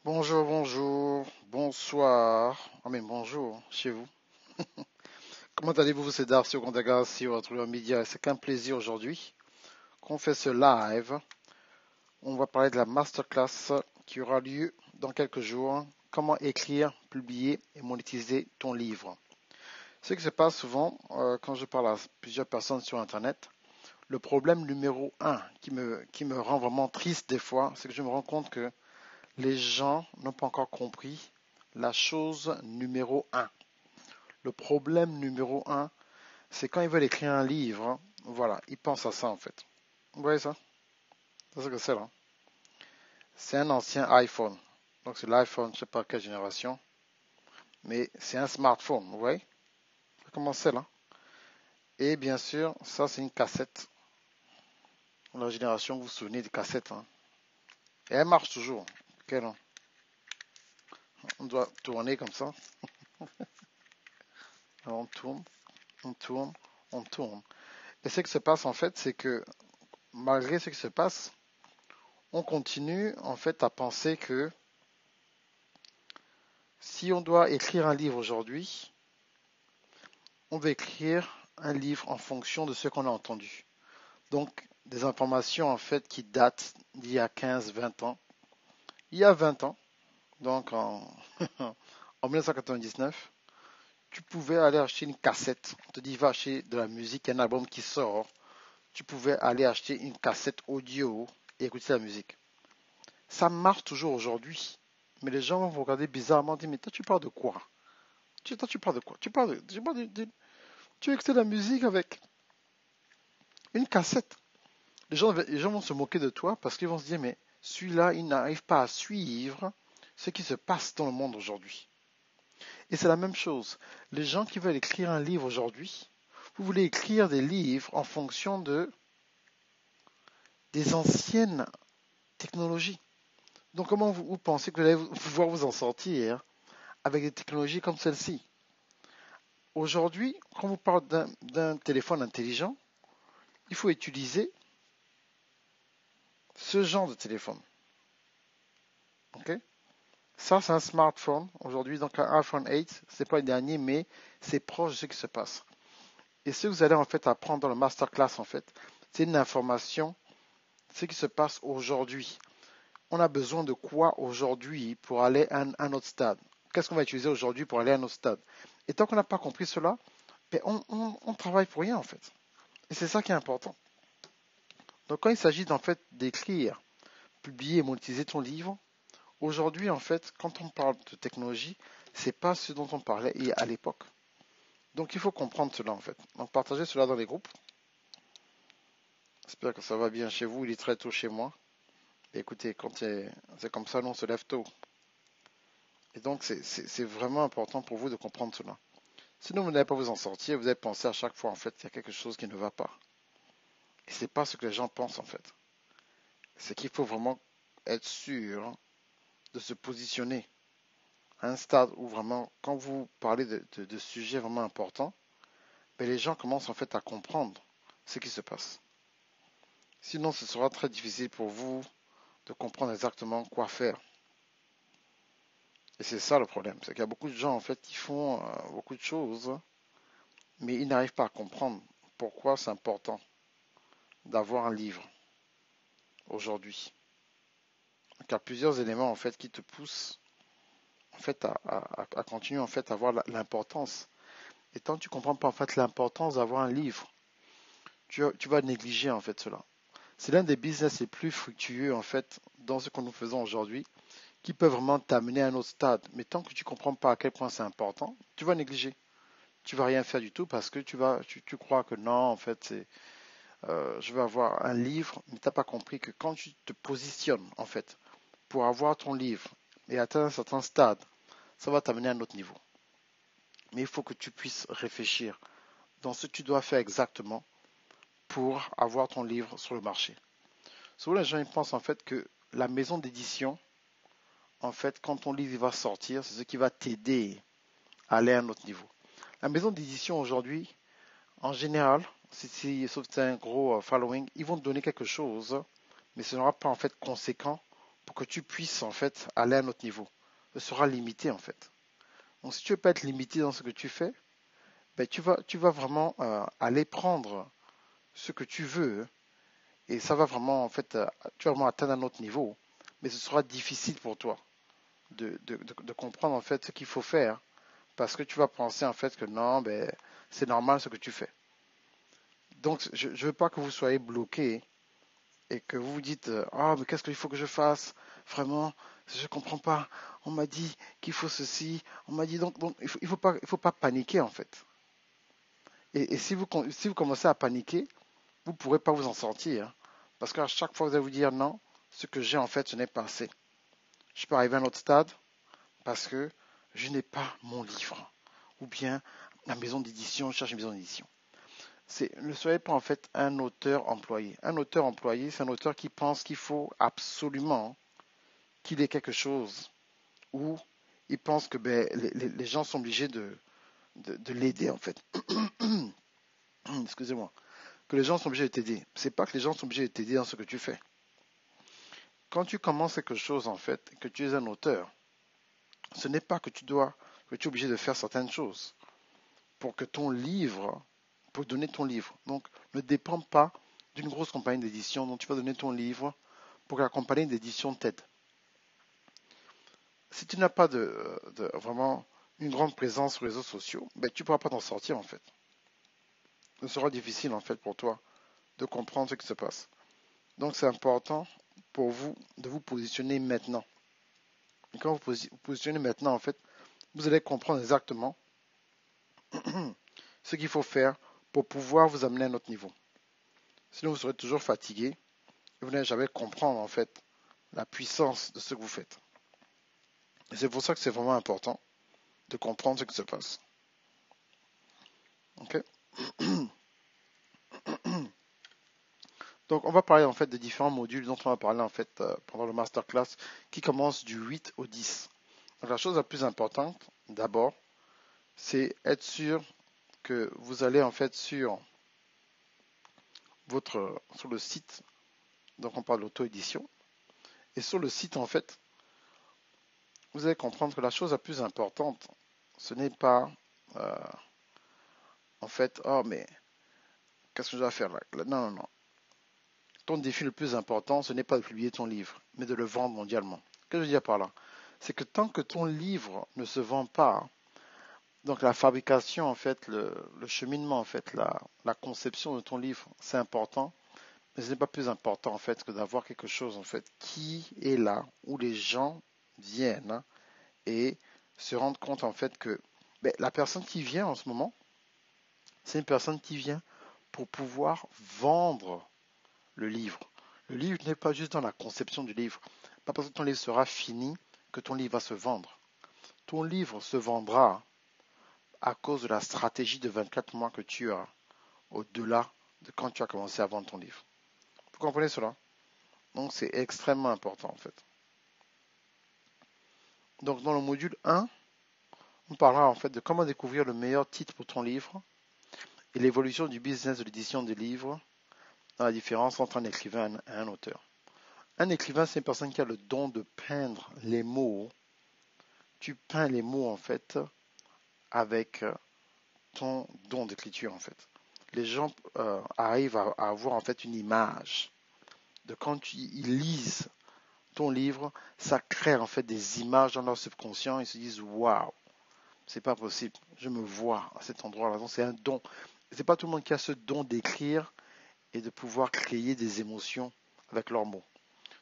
Bonjour, bonjour, bonsoir, bonjour chez vous. Comment allez-vous, c'est Darcy au Contagas sur votre média. C'est qu'un plaisir aujourd'hui qu'on fait ce live. On va parler de la masterclass qui aura lieu dans quelques jours. Comment écrire, publier et monétiser ton livre. Ce qui se passe souvent quand je parle à plusieurs personnes sur Internet, le problème numéro un qui me rend vraiment triste des fois, c'est que je me rends compte que les gens n'ont pas encore compris la chose numéro un. Le problème numéro un, c'est quand ils veulent écrire un livre, hein, voilà, ils pensent à ça en fait. Vous voyez ça? C'est ce que c'est là. C'est un ancien iPhone. Donc c'est l'iPhone, je ne sais pas quelle génération, mais c'est un smartphone, vous voyez? Comment c'est là? Et bien sûr, ça c'est une cassette. La génération, vous vous souvenez des cassettes, hein? Et elle marche toujours. Ok, non? On doit tourner comme ça. Alors, on tourne, on tourne, on tourne. Et ce qui se passe en fait, c'est que malgré ce qui se passe, on continue en fait à penser que si on doit écrire un livre aujourd'hui, on va écrire un livre en fonction de ce qu'on a entendu. Donc, des informations en fait qui datent d'il y a 15, 20 ans. Il y a 20 ans, donc en 1999, tu pouvais aller acheter une cassette. On te dit, va acheter de la musique, un album qui sort. Tu pouvais aller acheter une cassette audio et écouter la musique. Ça marche toujours aujourd'hui. Mais les gens vont vous regarder bizarrement, dire, mais toi tu parles de quoi? Toi tu parles de quoi? Tu écoutes de la musique avec une cassette. Les gens vont se moquer de toi parce qu'ils vont se dire, mais celui-là, il n'arrive pas à suivre ce qui se passe dans le monde aujourd'hui. Et c'est la même chose. Les gens qui veulent écrire un livre aujourd'hui, vous voulez écrire des livres en fonction des anciennes technologies. Donc comment vous pensez que vous allez pouvoir vous en sortir avec des technologies comme celle-ci? Aujourd'hui, quand on vous parle d'un téléphone intelligent, il faut utiliser ce genre de téléphone. Ok? Ça, c'est un smartphone aujourd'hui, donc un iPhone 8. C'est pas le dernier, mais c'est proche de ce qui se passe. Et ce que vous allez en fait apprendre dans le masterclass, en fait, c'est une information, ce qui se passe aujourd'hui. On a besoin de quoi aujourd'hui pour aller à un autre stade? Qu'est-ce qu'on va utiliser aujourd'hui pour aller à un autre stade? Et tant qu'on n'a pas compris cela, ben on travaille pour rien en fait. Et c'est ça qui est important. Donc quand il s'agit en fait d'écrire, publier et monétiser ton livre, aujourd'hui en fait, quand on parle de technologie, c'est pas ce dont on parlait à l'époque. Donc il faut comprendre cela en fait. Donc partagez cela dans les groupes. J'espère que ça va bien chez vous. Il est très tôt chez moi. Et écoutez, quand c'est comme ça, nous on se lève tôt. Et donc c'est vraiment important pour vous de comprendre cela. Sinon vous n'allez pas vous en sortir. Vous allez penser à chaque fois en fait qu'il y a quelque chose qui ne va pas. Et c'est pas ce que les gens pensent en fait. C'est qu'il faut vraiment être sûr de se positionner à un stade où vraiment, quand vous parlez de sujets vraiment importants, ben les gens commencent en fait à comprendre ce qui se passe. Sinon, ce sera très difficile pour vous de comprendre exactement quoi faire. Et c'est ça le problème, c'est qu'il y a beaucoup de gens en fait qui font beaucoup de choses, mais ils n'arrivent pas à comprendre pourquoi c'est important d'avoir un livre aujourd'hui. Donc, il y a plusieurs éléments en fait qui te poussent en fait à continuer en fait à avoir l'importance. Et tant que tu comprends pas en fait l'importance d'avoir un livre, tu vas négliger en fait cela. C'est l'un des business les plus fructueux en fait dans ce que nous faisons aujourd'hui, qui peut vraiment t'amener à un autre stade. Mais tant que tu ne comprends pas à quel point c'est important, tu vas négliger. Tu vas rien faire du tout parce que tu crois que non, en fait, je vais avoir un livre, mais tu n'as pas compris que quand tu te positionnes en fait pour avoir ton livre et atteindre un certain stade, ça va t'amener à un autre niveau. Mais il faut que tu puisses réfléchir dans ce que tu dois faire exactement pour avoir ton livre sur le marché. Souvent, les gens ils pensent en fait que la maison d'édition, en fait, quand ton livre va sortir, c'est ce qui va t'aider à aller à un autre niveau. La maison d'édition aujourd'hui, en général, sauf si tu as un gros following, ils vont te donner quelque chose, mais ce n'aura pas en fait conséquent pour que tu puisses en fait aller à un autre niveau. Ce sera limité en fait. Donc si tu veux pas être limité dans ce que tu fais, ben, tu vas vraiment aller prendre ce que tu veux et ça va vraiment en fait, tu vas vraiment atteindre un autre niveau. Mais ce sera difficile pour toi de comprendre en fait ce qu'il faut faire parce que tu vas penser en fait que non, ben, c'est normal ce que tu fais. Donc je ne veux pas que vous soyez bloqué et que vous vous dites ah mais qu'est-ce qu'il faut que je fasse vraiment je ne comprends pas on m'a dit qu'il faut ceci on m'a dit donc il faut pas paniquer en fait et si vous commencez à paniquer vous ne pourrez pas vous en sortir parce qu'à chaque fois vous allez vous dire non ce que j'ai en fait ce n'est pas assez je peux arriver à un autre stade parce que je n'ai pas mon livre ou bien la maison d'édition je cherche une maison d'édition ne soyez pas en fait un auteur employé. Un auteur employé, c'est un auteur qui pense qu'il faut absolument qu'il ait quelque chose ou il pense que ben, les gens sont obligés de l'aider en fait. Excusez-moi. Que les gens sont obligés de t'aider. C'est pas que les gens sont obligés de t'aider dans ce que tu fais. Quand tu commences quelque chose en fait, que tu es un auteur, ce n'est pas que tu es obligé de faire certaines choses pour que ton livre, pour donner ton livre. Donc, ne dépend pas d'une grosse compagnie d'édition dont tu vas donner ton livre pour que la compagnie d'édition t'aide. Si tu n'as pas vraiment une grande présence sur les réseaux sociaux, ben, tu ne pourras pas t'en sortir en fait. Ce sera difficile en fait pour toi de comprendre ce qui se passe. Donc c'est important pour vous de vous positionner maintenant. Et quand vous vous positionnez maintenant en fait, vous allez comprendre exactement ce qu'il faut faire pour pouvoir vous amener à un autre niveau. Sinon vous serez toujours fatigué et vous n'allez jamais comprendre en fait la puissance de ce que vous faites. Et c'est pour ça que c'est vraiment important de comprendre ce qui se passe. Ok. Donc, on va parler en fait des différents modules dont on va parler en fait pendant le masterclass qui commence du 8 au 10. Donc, la chose la plus importante, d'abord, c'est être sûr que vous allez en fait sur le site. Donc, on parle d'auto-édition. Et sur le site, en fait, vous allez comprendre que la chose la plus importante, ce n'est pas euh, en fait, oh mais qu'est-ce que je dois faire là? Non, non, non. Ton défi le plus important, ce n'est pas de publier ton livre, mais de le vendre mondialement. Qu'est-ce que je veux dire par là? C'est que tant que ton livre ne se vend pas, donc la fabrication, en fait, le cheminement, en fait, la conception de ton livre, c'est important, mais ce n'est pas plus important, en fait, que d'avoir quelque chose, en fait, qui est là, où les gens viennent hein, et se rendent compte, en fait, que ben, la personne qui vient en ce moment, c'est une personne qui vient pour pouvoir vendre le livre. Le livre n'est pas juste dans la conception du livre. Pas parce que ton livre sera fini que ton livre va se vendre. Ton livre se vendra à cause de la stratégie de 24 mois que tu as au-delà de quand tu as commencé à vendre ton livre. Vous comprenez cela? Donc c'est extrêmement important en fait. Donc dans le module 1, on parlera en fait de comment découvrir le meilleur titre pour ton livre et l'évolution du business de l'édition des livres dans la différence entre un écrivain et un auteur. Un écrivain, c'est une personne qui a le don de peindre les mots. Tu peins les mots en fait avec ton don d'écriture en fait. Les gens arrivent à avoir en fait une image de quand ils lisent ton livre, ça crée en fait des images dans leur subconscient. Ils se disent waouh, c'est pas possible, je me vois à cet endroit-là. Donc c'est un don. C'est pas tout le monde qui a ce don d'écrire et de pouvoir créer des émotions avec leurs mots.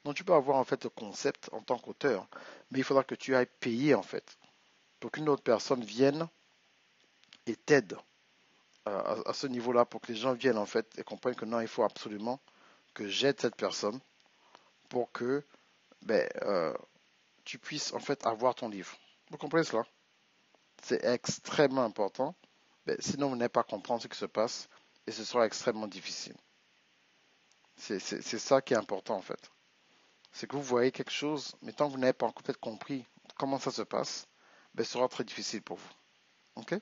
Donc tu peux avoir en fait le concept en tant qu'auteur, mais il faudra que tu ailles payer en fait pour qu'une autre personne vienne et t'aide à ce niveau-là pour que les gens viennent en fait et comprennent que non, il faut absolument que j'aide cette personne pour que ben, tu puisses en fait avoir ton livre. Vous comprenez cela? C'est extrêmement important. Ben, sinon, vous n'allez pas comprendre ce qui se passe et ce sera extrêmement difficile. C'est ça qui est important en fait. C'est que vous voyez quelque chose, mais tant que vous n'avez pas en fait compris comment ça se passe, ben, ce sera très difficile pour vous. Ok?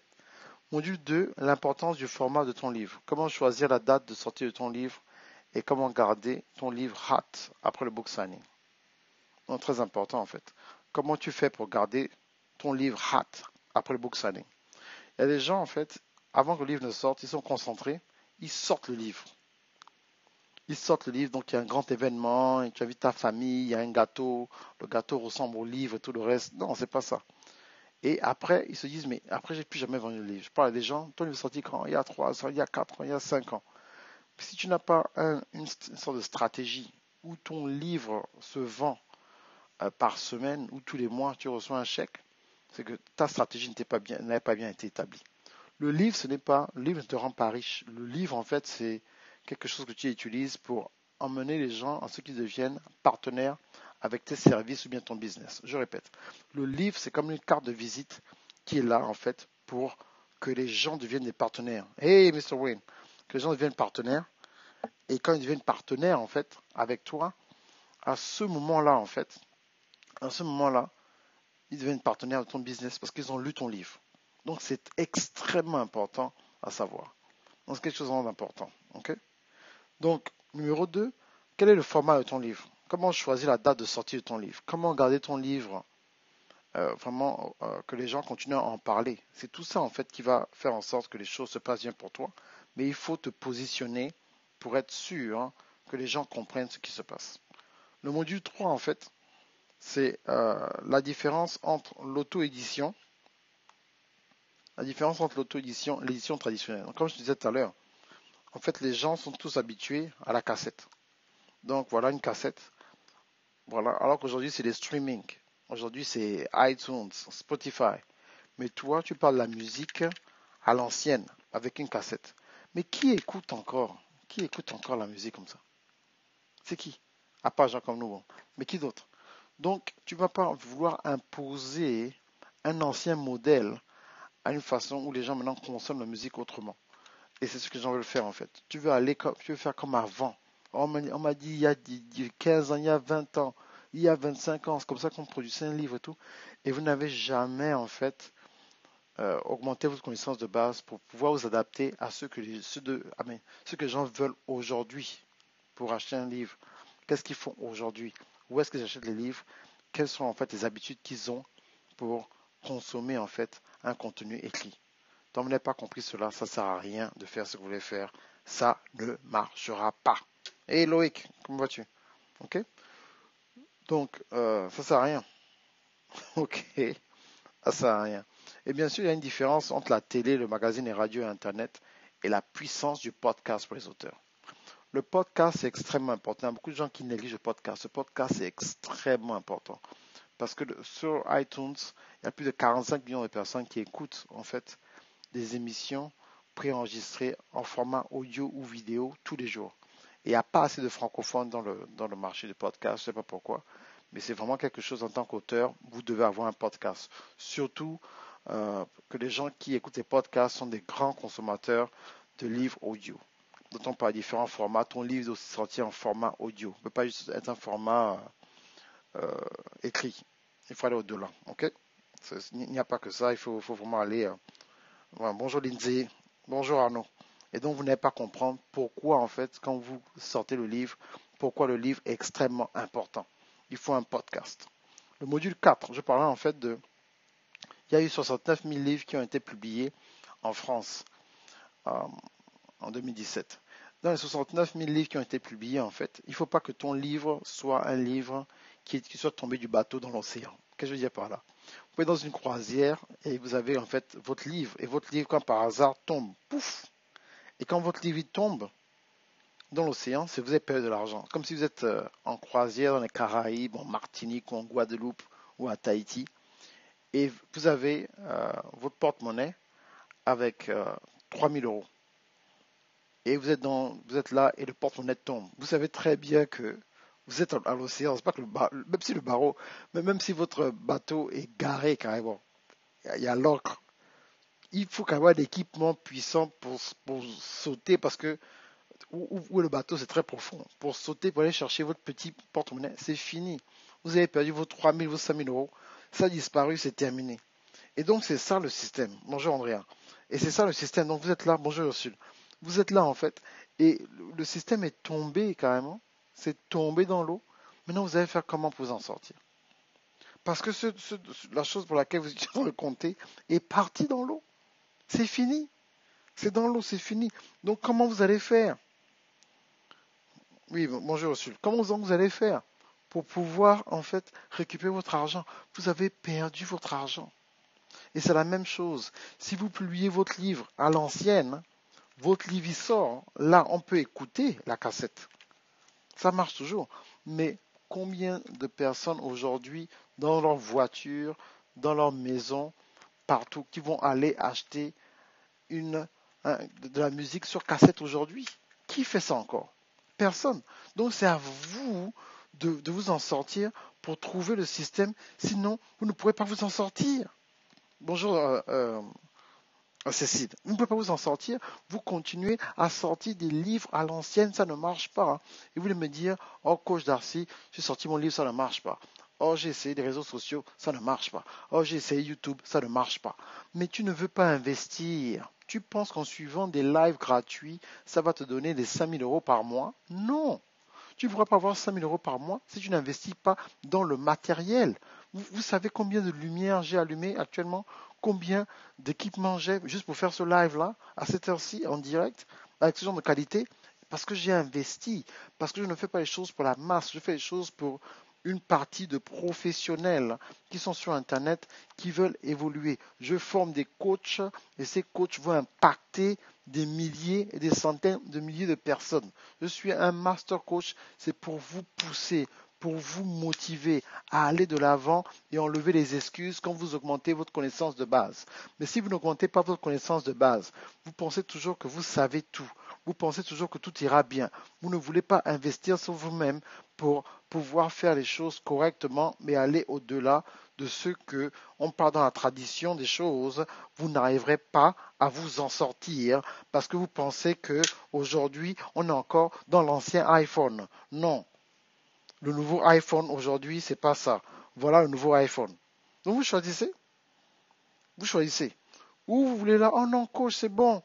Module 2, l'importance du format de ton livre. Comment choisir la date de sortie de ton livre et comment garder ton livre hot après le book signing. Donc, très important en fait. Comment tu fais pour garder ton livre hot après le book signing? Il y a des gens en fait, avant que le livre ne sorte, ils sont concentrés, ils sortent le livre. Ils sortent le livre, donc il y a un grand événement, et tu invites ta famille, il y a un gâteau, le gâteau ressemble au livre et tout le reste. Non, c'est pas ça. Et après, ils se disent, mais après, j'ai plus jamais vendu le livre. Je parle à des gens, ton livre est sorti quand? Il y a 3 ans, il y a 4 ans, il y a 5 ans. Si tu n'as pas une sorte de stratégie où ton livre se vend par semaine ou tous les mois, tu reçois un chèque, c'est que ta stratégie n'avait pas bien été établie. Le livre ne te rend pas riche. Le livre, en fait, c'est quelque chose que tu utilises pour emmener les gens à ce qu'ils deviennent partenaires avec tes services ou bien ton business. Je répète, le livre, c'est comme une carte de visite qui est là, en fait, pour que les gens deviennent des partenaires. Hey, Mr. Wayne, que les gens deviennent partenaires. Et quand ils deviennent partenaires, en fait, avec toi, à ce moment-là, en fait, à ce moment-là, ils deviennent partenaires de ton business parce qu'ils ont lu ton livre. Donc, c'est extrêmement important à savoir. Donc, c'est quelque chose d'important. Okay? Donc, numéro 2, quel est le format de ton livre? Comment choisir la date de sortie de ton livre? Comment garder ton livre vraiment que les gens continuent à en parler? C'est tout ça, en fait, qui va faire en sorte que les choses se passent bien pour toi. Mais il faut te positionner pour être sûr que les gens comprennent ce qui se passe. Le module 3, en fait, c'est la différence entre l'auto-édition et l'édition traditionnelle. Donc, comme je disais tout à l'heure, en fait, les gens sont tous habitués à la cassette. Donc, voilà une cassette. Voilà. Alors qu'aujourd'hui, c'est les streaming. Aujourd'hui, c'est iTunes, Spotify. Mais toi, tu parles de la musique à l'ancienne, avec une cassette. Mais qui écoute encore? Qui écoute encore la musique comme ça? C'est qui? À part gens comme nous. Bon. Mais qui d'autre? Donc, tu ne vas pas vouloir imposer un ancien modèle à une façon où les gens maintenant consomment la musique autrement. Et c'est ce que les gens veulent faire en fait. Tu veux faire comme avant. On m'a dit il y a 15 ans, il y a 20 ans, il y a 25 ans, c'est comme ça qu'on produisait un livre et tout. Et vous n'avez jamais en fait augmenté votre connaissance de base pour pouvoir vous adapter à ce que les gens veulent aujourd'hui pour acheter un livre. Qu'est-ce qu'ils font aujourd'hui? Où est-ce qu'ils achètent les livres? Quelles sont en fait les habitudes qu'ils ont pour consommer en fait un contenu écrit? Tant que vous n'avez pas compris cela, ça ne sert à rien de faire ce que vous voulez faire. Ça ne marchera pas. Hey Loïc, comment vas-tu? Ok? Donc, ça ne sert à rien. Ok? Ça ne sert à rien. Et bien sûr, il y a une différence entre la télé, le magazine, les radios et Internet et la puissance du podcast pour les auteurs. Le podcast, c'est extrêmement important. Il y a beaucoup de gens qui négligent le podcast. Ce podcast, c'est extrêmement important. Parce que sur iTunes, il y a plus de 45 millions de personnes qui écoutent, en fait, des émissions préenregistrées en format audio ou vidéo tous les jours. Et il n'y a pas assez de francophones dans le marché du podcast, je ne sais pas pourquoi, mais c'est vraiment quelque chose en tant qu'auteur, vous devez avoir un podcast. Surtout que les gens qui écoutent les podcasts sont des grands consommateurs de livres audio. D'autant par différents formats, ton livre doit aussi sortir en format audio. Il ne peut pas juste être un format écrit. Il faut aller au-delà. Okay? Il n'y a pas que ça, il faut vraiment aller. Voilà, bonjour Lindsay, bonjour Arnaud. Et donc vous n'allez pas comprendre pourquoi en fait quand vous sortez le livre, pourquoi le livre est extrêmement important. Il faut un podcast. Le module 4, je parlais en fait il y a eu 69 000 livres qui ont été publiés en France euh, en 2017. Dans les 69 000 livres qui ont été publiés en fait, il ne faut pas que ton livre soit un livre qui soit tombé du bateau dans l'océan. Qu'est-ce que je veux dire par là? Vous pouvez dans une croisière et vous avez en fait votre livre. Et votre livre, quand par hasard tombe, pouf! Et quand votre livre tombe dans l'océan, c'est que vous avez perdu de l'argent. Comme si vous êtes en croisière dans les Caraïbes, en Martinique ou en Guadeloupe ou à Tahiti. Et vous avez votre porte-monnaie avec 3 000 euros. Et vous êtes là et le porte-monnaie tombe. Vous savez très bien que vous êtes à l'océan. C'est pas que même si le barreau, mais même si votre bateau est garé carrément, il y a l'encre. Il faut avoir l'équipement puissant pour sauter parce que où le bateau c'est très profond. Pour sauter, pour aller chercher votre petit porte-monnaie, c'est fini. Vous avez perdu vos 3 000, vos 5 000 euros. Ça a disparu, c'est terminé. Et donc c'est ça le système. Bonjour Andrea. Et c'est ça le système. Donc vous êtes là, bonjour Ursule. Vous êtes là en fait. Et le système est tombé carrément. C'est tombé dans l'eau. Maintenant, vous allez faire comment pour vous en sortir? Parce que la chose pour laquelle vous étiez en train de compter est partie dans l'eau. C'est fini. C'est dans l'eau, c'est fini. Donc, comment vous allez faire? Oui, bonjour, monsieur. Comment vous allez faire pour pouvoir, en fait, récupérer votre argent? Vous avez perdu votre argent. Et c'est la même chose. Si vous publiez votre livre à l'ancienne, votre livre il sort. Là, on peut écouter la cassette. Ça marche toujours. Mais combien de personnes aujourd'hui, dans leur voiture, dans leur maison, partout, qui vont aller acheter de la musique sur cassette aujourd'hui? Qui fait ça encore? Personne. Donc c'est à vous de vous en sortir pour trouver le système. Sinon, vous ne pourrez pas vous en sortir. Bonjour, Cécile. Vous ne pouvez pas vous en sortir. Vous continuez à sortir des livres à l'ancienne, ça ne marche pas. Hein. Et vous voulez me dire, oh, coach Darcy, j'ai sorti mon livre, ça ne marche pas. Oh, j'ai essayé les réseaux sociaux, ça ne marche pas. Oh, j'ai essayé YouTube, ça ne marche pas. Mais tu ne veux pas investir. Tu penses qu'en suivant des lives gratuits, ça va te donner des 5 000 euros par mois? Non. Tu ne pourras pas avoir 5 000 euros par mois si tu n'investis pas dans le matériel. Vous savez combien de lumière j'ai allumé actuellement? Combien d'équipements j'ai juste pour faire ce live-là, à cette heure-ci, en direct, avec ce genre de qualité? Parce que j'ai investi, parce que je ne fais pas les choses pour la masse, je fais les choses pour une partie de professionnels qui sont sur Internet, qui veulent évoluer. Je forme des coachs et ces coachs vont impacter des milliers et des centaines de milliers de personnes. Je suis un master coach, c'est pour vous pousser, pour vous motiver à aller de l'avant et enlever les excuses quand vous augmentez votre connaissance de base. Mais si vous n'augmentez pas votre connaissance de base, vous pensez toujours que vous savez tout. Vous pensez toujours que tout ira bien. Vous ne voulez pas investir sur vous-même pour pouvoir faire les choses correctement, mais aller au-delà de ce que on parle dans la tradition des choses. Vous n'arriverez pas à vous en sortir parce que vous pensez que aujourd'hui on est encore dans l'ancien iPhone. Non, le nouveau iPhone aujourd'hui c'est pas ça. Voilà le nouveau iPhone. Donc vous choisissez, vous choisissez. Ou vous voulez là, oh non coach c'est bon.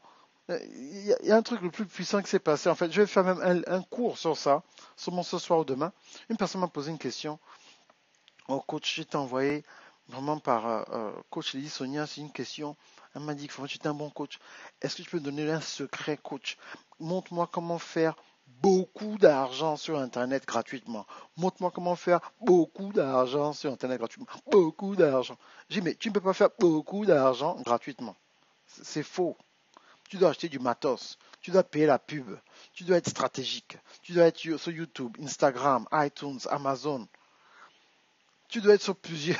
Il y a un truc le plus puissant qui s'est passé. En fait, je vais faire même un cours sur ça, sûrement ce soir ou demain. Une personne m'a posé une question. Oh coach, je t'ai envoyé vraiment par coach Lydie Sonia, c'est une question. Elle m'a dit que tu es un bon coach. Est-ce que tu peux me donner un secret coach? Montre-moi comment faire beaucoup d'argent sur Internet gratuitement. Montre-moi comment faire beaucoup d'argent sur Internet gratuitement. Beaucoup d'argent. J'ai dit, mais tu ne peux pas faire beaucoup d'argent gratuitement. C'est faux. Tu dois acheter du matos. Tu dois payer la pub. Tu dois être stratégique. Tu dois être sur YouTube, Instagram, iTunes, Amazon. Tu dois être sur plusieurs.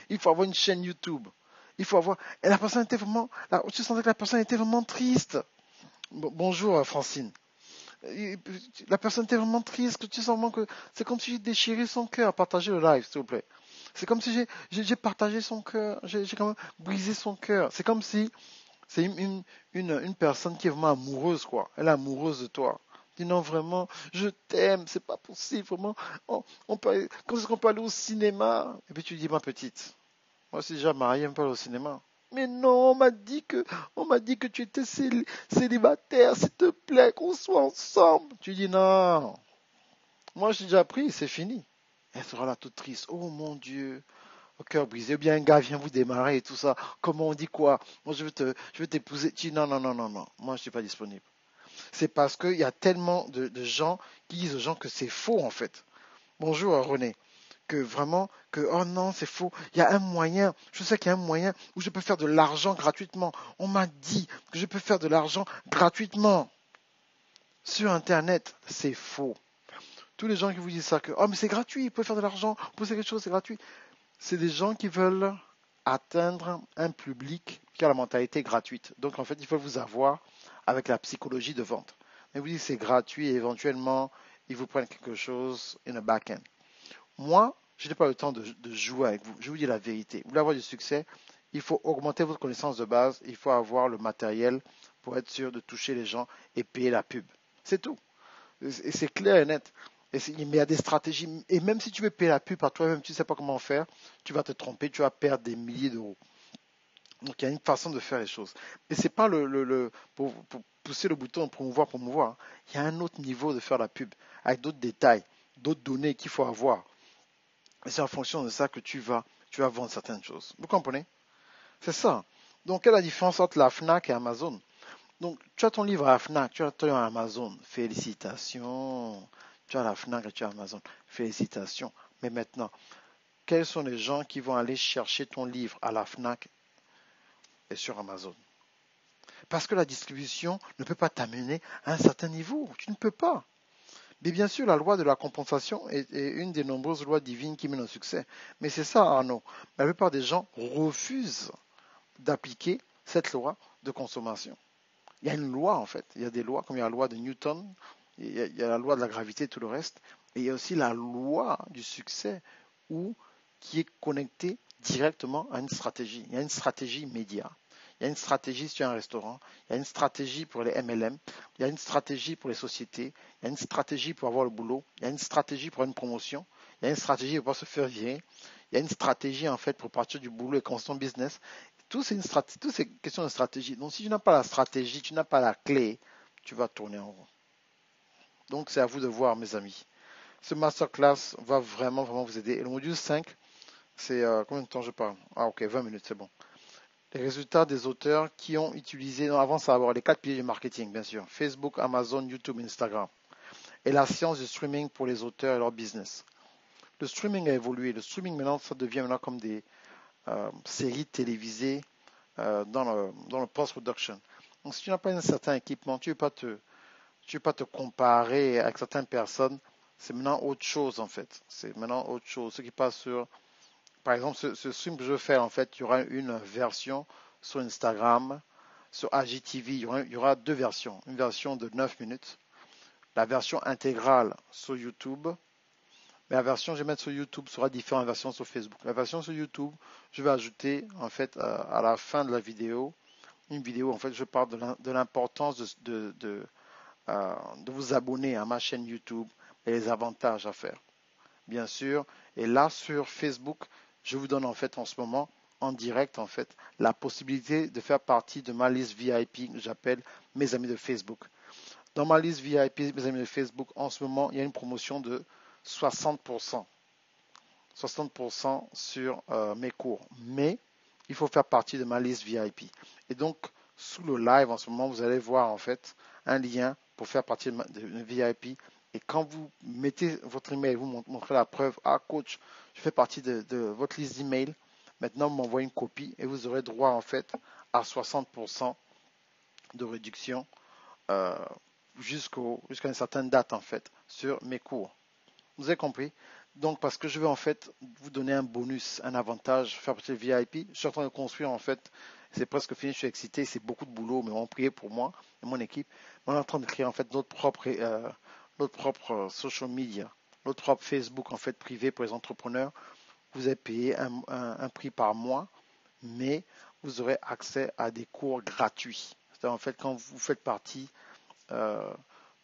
Il faut avoir une chaîne YouTube. Il faut avoir. Et la personne était vraiment. Tu sentais que la personne était vraiment triste. Bonjour Francine. La personne était vraiment triste. Que tu sens vraiment que c'est comme si j'ai déchiré son cœur. Partagez le live, s'il vous plaît. C'est comme si j'ai partagé son cœur. J'ai quand même brisé son cœur. C'est comme si c'est une personne qui est vraiment amoureuse, quoi. Elle est amoureuse de toi. Dis non, vraiment, je t'aime, c'est pas possible, vraiment. Quand est-ce qu'on peut aller au cinéma? Et puis tu dis, ma petite, moi aussi déjà marié, on peut aller au cinéma. Mais non, on m'a dit que tu étais célibataire, s'il te plaît, qu'on soit ensemble. Tu dis non, moi j'ai déjà pris, c'est fini. Elle sera là toute triste. Oh mon Dieu, au cœur brisé. Ou bien un gars vient vous démarrer et tout ça. Comment on dit quoi? Moi je veux t'épouser. Tu dis non, non, non, non, non. Moi je suis pas disponible. C'est parce qu'il y a tellement de gens qui disent aux gens que c'est faux en fait. Bonjour René. Que vraiment, que oh non, c'est faux. Il y a un moyen, je sais qu'il y a un moyen où je peux faire de l'argent gratuitement. On m'a dit que je peux faire de l'argent gratuitement sur Internet. C'est faux. Tous les gens qui vous disent ça, que oh mais c'est gratuit, vous pouvez faire de l'argent, vous pouvez faire quelque chose, c'est gratuit. C'est des gens qui veulent atteindre un public qui a la mentalité gratuite. Donc en fait, ils veulent vous avoir avec la psychologie de vente. Mais vous dites c'est gratuit et éventuellement, ils vous prennent quelque chose in a back-end. Moi, je n'ai pas le temps de jouer avec vous. Je vous dis la vérité. Vous voulez avoir du succès, il faut augmenter votre connaissance de base, il faut avoir le matériel pour être sûr de toucher les gens et payer la pub. C'est tout. Et c'est clair et net. Mais il y a des stratégies. Et même si tu veux payer la pub par toi-même, tu ne sais pas comment faire, tu vas te tromper, tu vas perdre des milliers d'euros. Donc il y a une façon de faire les choses. Mais ce n'est pas pour pousser le bouton promouvoir. Il y a un autre niveau de faire la pub, avec d'autres détails, d'autres données qu'il faut avoir. Et c'est en fonction de ça que tu vas vendre certaines choses. Vous comprenez? C'est ça. Donc, quelle est la différence entre la FNAC et Amazon? Donc, tu as ton livre à la FNAC, tu as ton livre à Amazon. Félicitations. Tu as la FNAC et tu as Amazon. Félicitations. Mais maintenant, quels sont les gens qui vont aller chercher ton livre à la FNAC et sur Amazon? Parce que la distribution ne peut pas t'amener à un certain niveau. Tu ne peux pas. Mais bien sûr, la loi de la compensation est une des nombreuses lois divines qui mènent au succès. Mais c'est ça, Arnaud. La plupart des gens refusent d'appliquer cette loi de consommation. Il y a une loi, en fait. Il y a des lois, comme il y a la loi de Newton, il y a la loi de la gravité et tout le reste. Et il y a aussi la loi du succès qui est connectée directement à une stratégie. Il y a une stratégie média. Il y a une stratégie sur un restaurant, il y a une stratégie pour les MLM, il y a une stratégie pour les sociétés, il y a une stratégie pour avoir le boulot, il y a une stratégie pour une promotion, il y a une stratégie pour pouvoir se faire virer, il y a une stratégie en fait pour partir du boulot et commencer son business. Tout c'est questions de stratégie. Donc si tu n'as pas la stratégie, tu n'as pas la clé, tu vas tourner en rond. Donc c'est à vous de voir, mes amis. Ce masterclass va vraiment vous aider. Et le module 5, c'est combien de temps je parle? Ah ok, 20 minutes, c'est bon. Les résultats des auteurs qui ont utilisé, non, avant ça, avoir les 4 piliers du marketing, bien sûr. Facebook, Amazon, YouTube, Instagram. Et la science du streaming pour les auteurs et leur business. Le streaming a évolué. Le streaming, maintenant, ça devient maintenant comme des séries télévisées dans le post-production. Donc, si tu n'as pas un certain équipement, tu ne veux pas te comparer avec certaines personnes. C'est maintenant autre chose, en fait. C'est maintenant autre chose. Ce qui passe sur par exemple, ce stream que je fais, en fait, il y aura une version sur Instagram, sur IGTV, il y aura deux versions. Une version de 9 minutes, la version intégrale sur YouTube. Mais la version que je vais mettre sur YouTube sera différente de la version sur Facebook. La version sur YouTube, je vais ajouter, en fait, à la fin de la vidéo, une vidéo, en fait, je parle de l'importance de vous abonner à ma chaîne YouTube et les avantages à faire. Bien sûr. Et là, sur Facebook, je vous donne en fait en ce moment, en direct en fait, la possibilité de faire partie de ma liste VIP que j'appelle mes amis de Facebook. Dans ma liste VIP, mes amis de Facebook, en ce moment, il y a une promotion de 60%. 60% sur mes cours. Mais il faut faire partie de ma liste VIP. Et donc, sous le live en ce moment, vous allez voir en fait un lien pour faire partie de VIP. Et quand vous mettez votre email, vous montrez la preuve, ah coach, je fais partie de votre liste d'email. Maintenant, vous m'envoyez une copie et vous aurez droit en fait à 60% de réduction euh, jusqu'à une certaine date en fait sur mes cours. Vous avez compris? Donc, parce que je veux en fait vous donner un bonus, un avantage, faire partie de VIP. Je suis en train de construire en fait, c'est presque fini, je suis excité, c'est beaucoup de boulot, mais on priait pour moi et mon équipe. On est en train de créer en fait notre propre social media, notre propre Facebook en fait privé pour les entrepreneurs. Vous allez payer un prix par mois, mais vous aurez accès à des cours gratuits. C'est-à-dire en fait quand vous faites partie euh,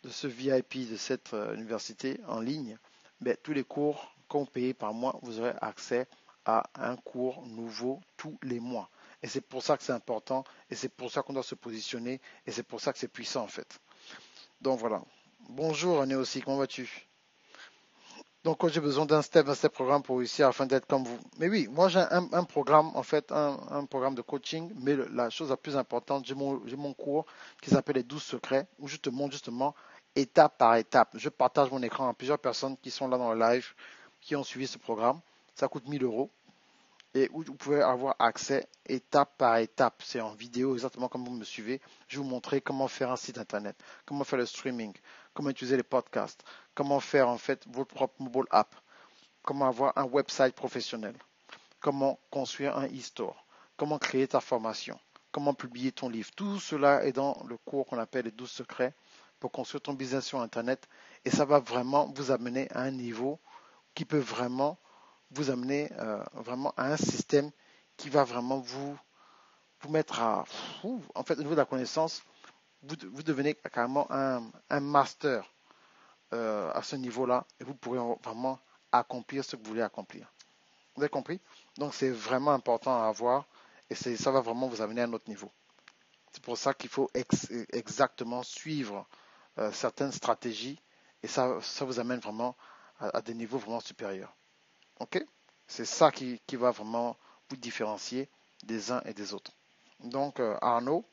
de ce VIP de cette université en ligne, ben, tous les cours qu'on paye par mois, vous aurez accès à un cours nouveau tous les mois. Et c'est pour ça que c'est important, et c'est pour ça qu'on doit se positionner, et c'est pour ça que c'est puissant en fait. Donc voilà. Bonjour René aussi, comment vas-tu? Donc j'ai besoin d'un step programme pour réussir afin d'être comme vous. Mais oui, moi j'ai un programme, en fait, un programme de coaching, mais la chose la plus importante, j'ai mon cours qui s'appelle les 12 secrets, où je te montre justement étape par étape. Je partage mon écran à plusieurs personnes qui sont là dans le live, qui ont suivi ce programme. Ça coûte 1000 euros et où vous pouvez avoir accès étape par étape. C'est en vidéo exactement comme vous me suivez. Je vais vous montrer comment faire un site internet, comment faire le streaming, comment utiliser les podcasts, comment faire en fait votre propre mobile app, comment avoir un website professionnel, comment construire un e-store, comment créer ta formation, comment publier ton livre. Tout cela est dans le cours qu'on appelle les 12 secrets pour construire ton business sur internet et ça va vraiment vous amener à un niveau qui peut vraiment vous amener vraiment à un système qui va vraiment vous mettre en fait, au niveau de la connaissance, vous devenez carrément un master à ce niveau-là et vous pourrez vraiment accomplir ce que vous voulez accomplir. Vous avez compris? Donc, c'est vraiment important à avoir et ça va vraiment vous amener à un autre niveau. C'est pour ça qu'il faut exactement suivre certaines stratégies et ça vous amène vraiment à des niveaux vraiment supérieurs. OK? C'est ça qui va vraiment vous différencier des uns et des autres. Donc, Arnaud,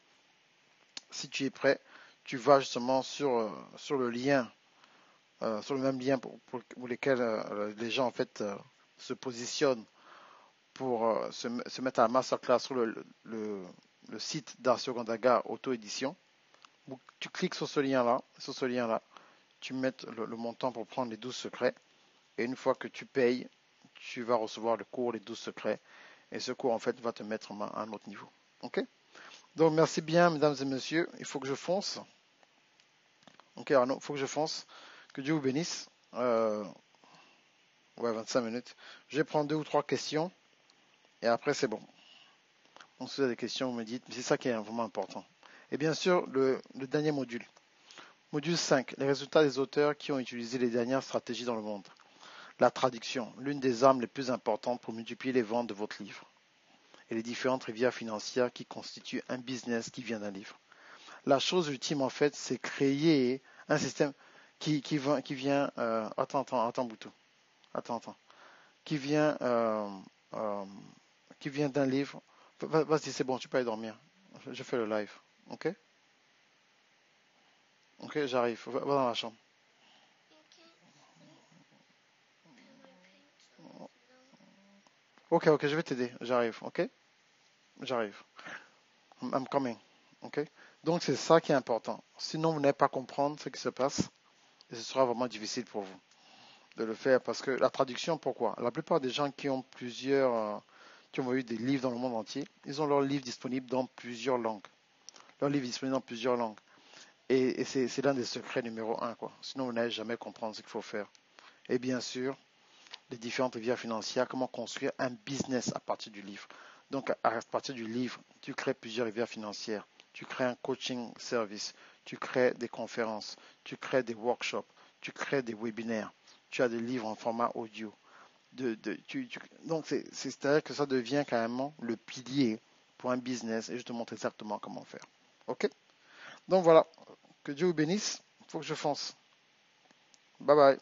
si tu es prêt, tu vas justement sur le lien, sur le même lien pour lequel les gens en fait se positionnent pour se mettre à la masterclass sur le site d'Arcio Gondaga Auto-édition. Tu cliques sur ce lien-là, tu mets le montant pour prendre les 12 secrets, et une fois que tu payes, tu vas recevoir le cours Les 12 secrets, et ce cours en fait va te mettre à un autre niveau. Ok? Donc merci bien, mesdames et messieurs, il faut que je fonce. Ok Arnaud, il faut que je fonce. Que Dieu vous bénisse. Ouais, 25 minutes. Je vais prendre 2 ou 3 questions, et après c'est bon. Donc si vous avez des questions, vous me dites, mais c'est ça qui est vraiment important. Et bien sûr, le dernier module. Module 5. Les résultats des auteurs qui ont utilisé les dernières stratégies dans le monde. La traduction, l'une des armes les plus importantes pour multiplier les ventes de votre livre. Et les différentes rivières financières qui constituent un business qui vient d'un livre. La chose ultime, en fait, c'est créer un système qui vient attends, Boutou. Attends. Qui vient, qui vient d'un livre. Vas-y, c'est bon, tu peux aller dormir. Je fais le live. Ok? Ok, j'arrive. Va dans la chambre. Ok, je vais t'aider. J'arrive. Ok? J'arrive. I'm coming. Ok? Donc, c'est ça qui est important. Sinon, vous n'allez pas comprendre ce qui se passe et ce sera vraiment difficile pour vous de le faire parce que la traduction, pourquoi? La plupart des gens qui ont qui ont eu des livres dans le monde entier, ils ont leurs livres disponibles dans plusieurs langues. Leurs livres disponibles dans plusieurs langues. Et c'est l'un des secrets numéro un, quoi. Sinon, vous n'allez jamais comprendre ce qu'il faut faire. Et bien sûr, les différentes rivières financières, comment construire un business à partir du livre. Donc, à partir du livre, tu crées plusieurs rivières financières. Tu crées un coaching service. Tu crées des conférences. Tu crées des workshops. Tu crées des webinaires. Tu as des livres en format audio. Donc, c'est-à-dire que ça devient carrément le pilier pour un business et je te montre exactement comment faire. OK? Donc voilà. Que Dieu vous bénisse. Il faut que je fonce. Bye bye.